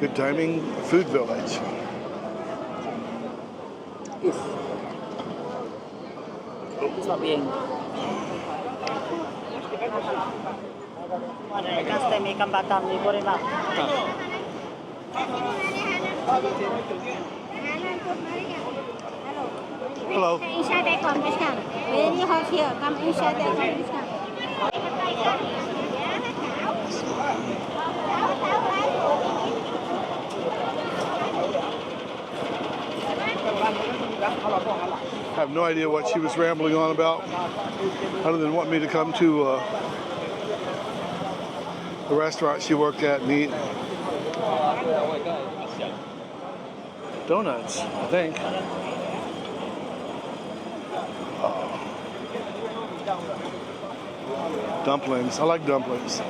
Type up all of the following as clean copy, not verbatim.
Good timing, food village. It's not being. Hello. Inside the competition. Very hot here. Come inside the competition. I have no idea what she was rambling on about, other than want me to come to the restaurant she worked at and eat donuts, I think. Dumplings. I like dumplings.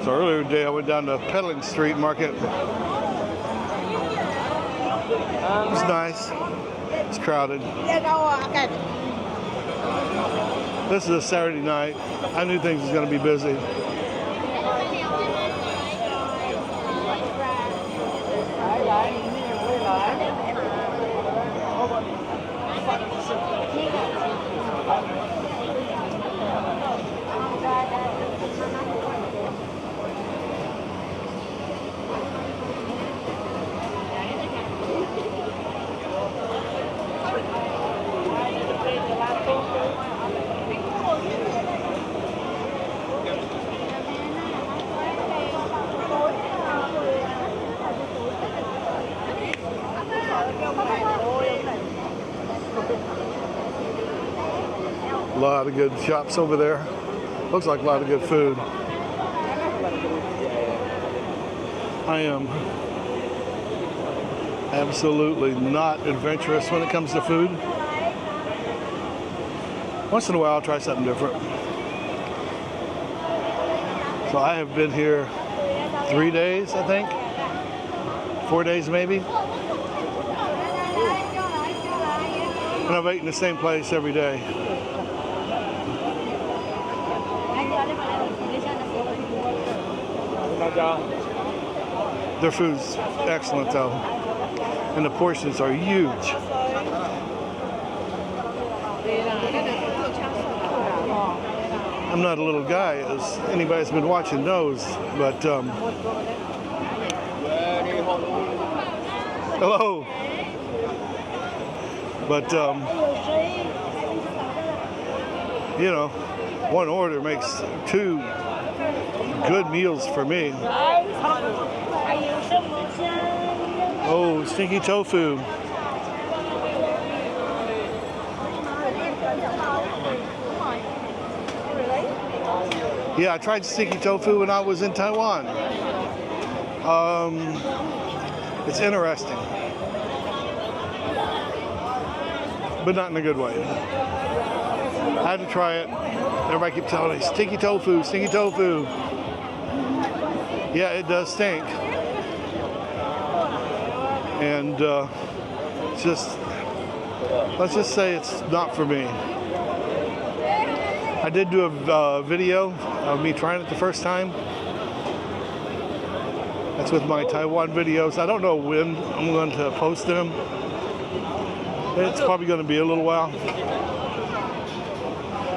So earlier today I went down to Peddling Street Market. It was nice. It's crowded. This is a Saturday night. I knew things was going to be busy. A lot of good shops over there. Looks like a lot of good food. I am absolutely not adventurous when it comes to food. Once in a while I'll try something different. So I have been here 3 days, I think. 4 days maybe. And I've eaten the same place every day. Their food's excellent though. And the portions are huge. I'm not a little guy, as anybody that's been watching knows, but hello. But you know, one order makes 2 good meals for me. Oh, stinky tofu. Yeah, I tried stinky tofu when I was in Taiwan. It's interesting, but not in a good way. I had to try it. Everybody kept telling me, stinky tofu, stinky tofu. Yeah, it does stink. And let's just say it's not for me. I did do a video of me trying it the first time. That's with my Taiwan videos. I don't know when I'm going to post them. It's probably going to be a little while.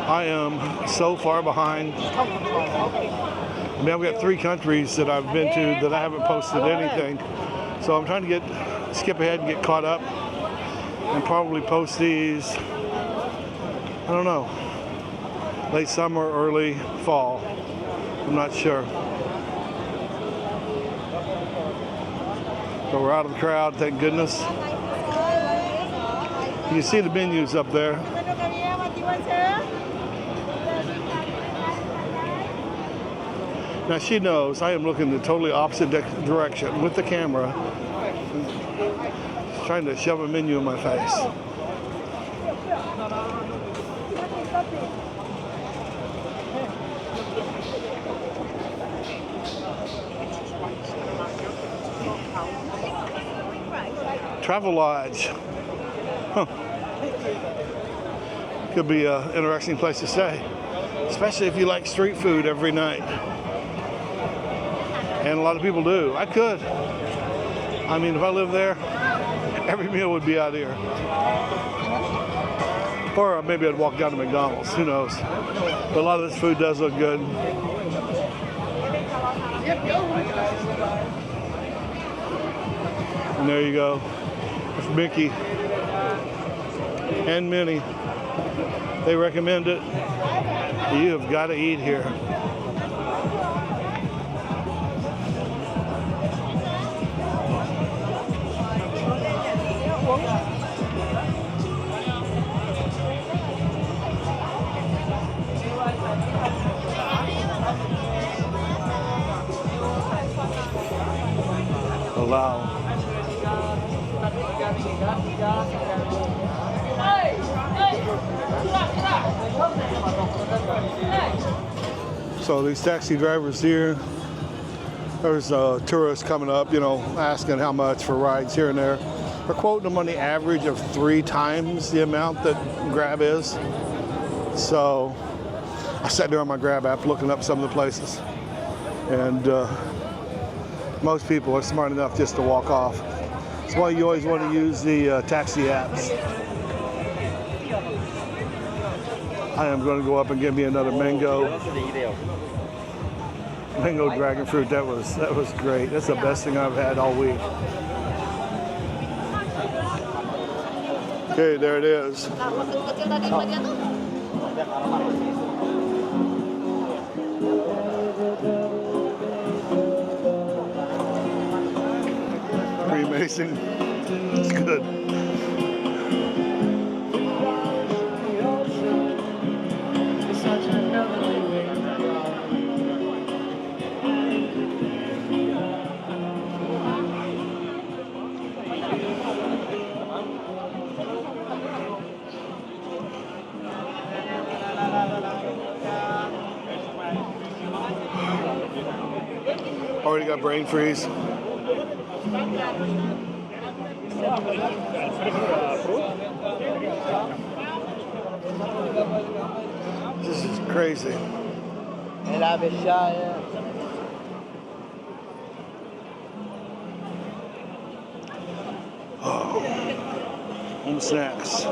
I am so far behind. I mean, I've got 3 countries that I've been to that I haven't posted anything. So I'm trying to skip ahead and get caught up and probably post these, I don't know, late summer, early fall. I'm not sure. So we're out of the crowd, thank goodness. You can see the menus up there. Now she knows I am looking the totally opposite direction with the camera. She's trying to shove a menu in my face. Travel Lodge. Huh. Could be an interesting place to stay, especially if you like street food every night. And a lot of people do. I could. I mean, if I lived there, every meal would be out here. Or maybe I'd walk down to McDonald's, who knows. But a lot of this food does look good. And there you go. With Mickey and Minnie. They recommend it. You have got to eat here. Wow. So these taxi drivers here, there's tourists coming up, you know, asking how much for rides here and there. They're quoting them on the average of 3 times the amount that Grab is. So I sat there on my Grab app looking up some of the places, and most people are smart enough just to walk off. That's why you always want to use the taxi apps. I am going to go up and get me another mango dragon fruit. That was great. That's the best thing I've had all week. Okay, there it is. Pretty amazing. It's good. Already got brain freeze. This is crazy. Oh, home snacks.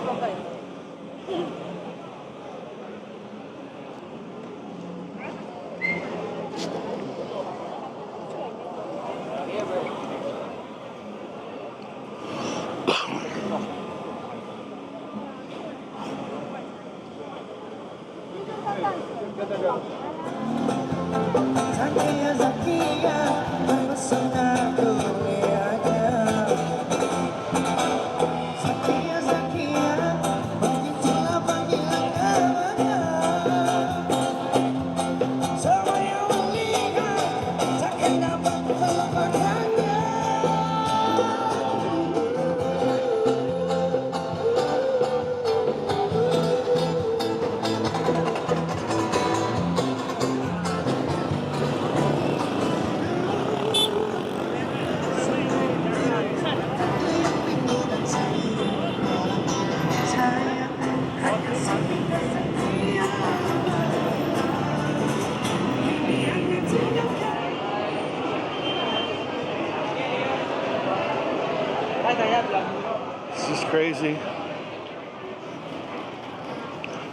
This is crazy.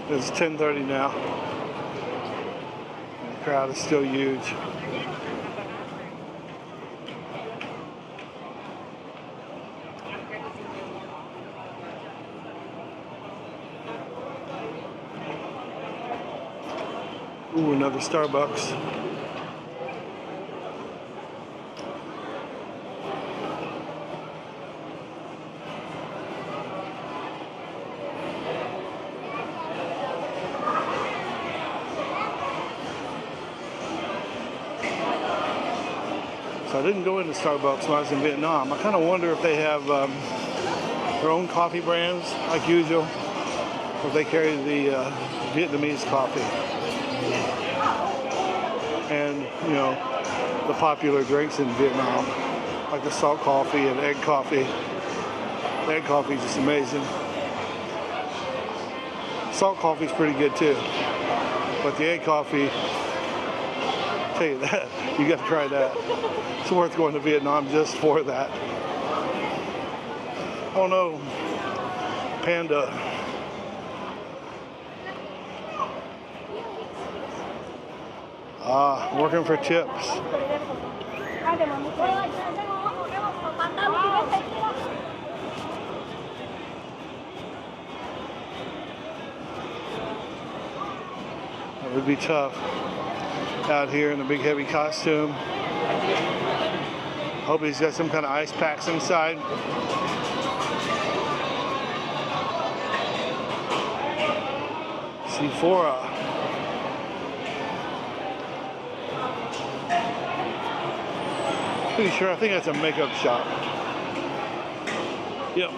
It's 10:30 now. The crowd is still huge. Ooh, another Starbucks. So I didn't go into Starbucks when I was in Vietnam. I kind of wonder if they have their own coffee brands, like usual, or if they carry the Vietnamese coffee. And, you know, the popular drinks in Vietnam, like the salt coffee and egg coffee. Egg coffee is just amazing. Salt coffee is pretty good too. But the egg coffee, I'll tell you that, you got to try that. It's worth going to Vietnam just for that. Oh no, panda. Ah, working for tips. It would be tough out here in a big heavy costume. Hope he's got some kind of ice packs inside. Sephora. Pretty sure, I think that's a makeup shop. Yep.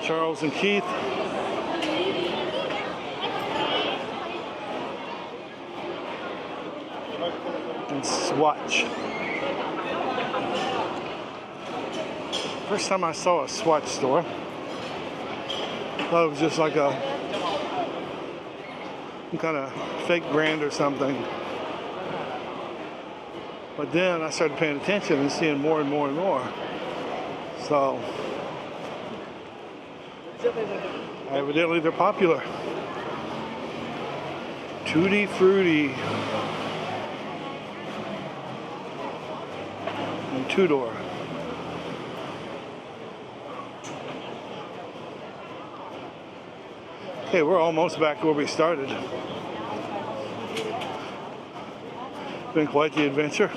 Charles and Keith. And Swatch. First time I saw a Swatch store, I thought it was just like some kind of fake brand or something. But then I started paying attention and seeing more and more and more. So evidently they're popular. Tutti Frutti and Tudor. Okay, we're almost back where we started. Been quite the adventure.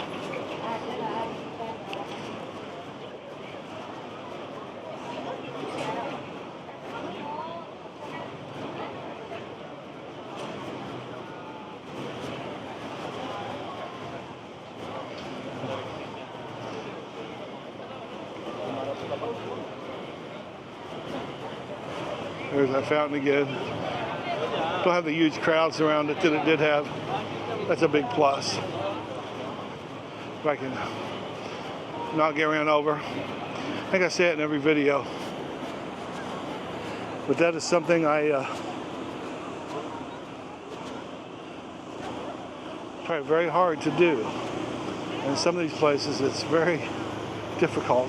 There's that fountain again. Don't have the huge crowds around it that it did have. That's a big plus. If I can not get ran over. I think I say it in every video. But that is something I try very hard to do. In some of these places it's very difficult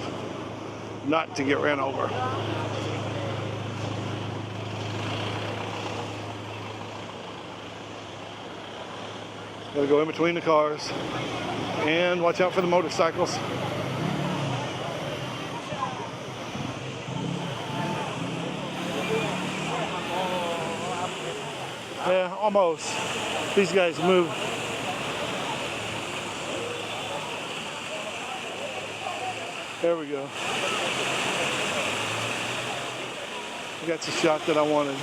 not to get ran over. Gotta go in between the cars and watch out for the motorcycles. Yeah, almost. These guys move. There we go. That's the shot that I wanted.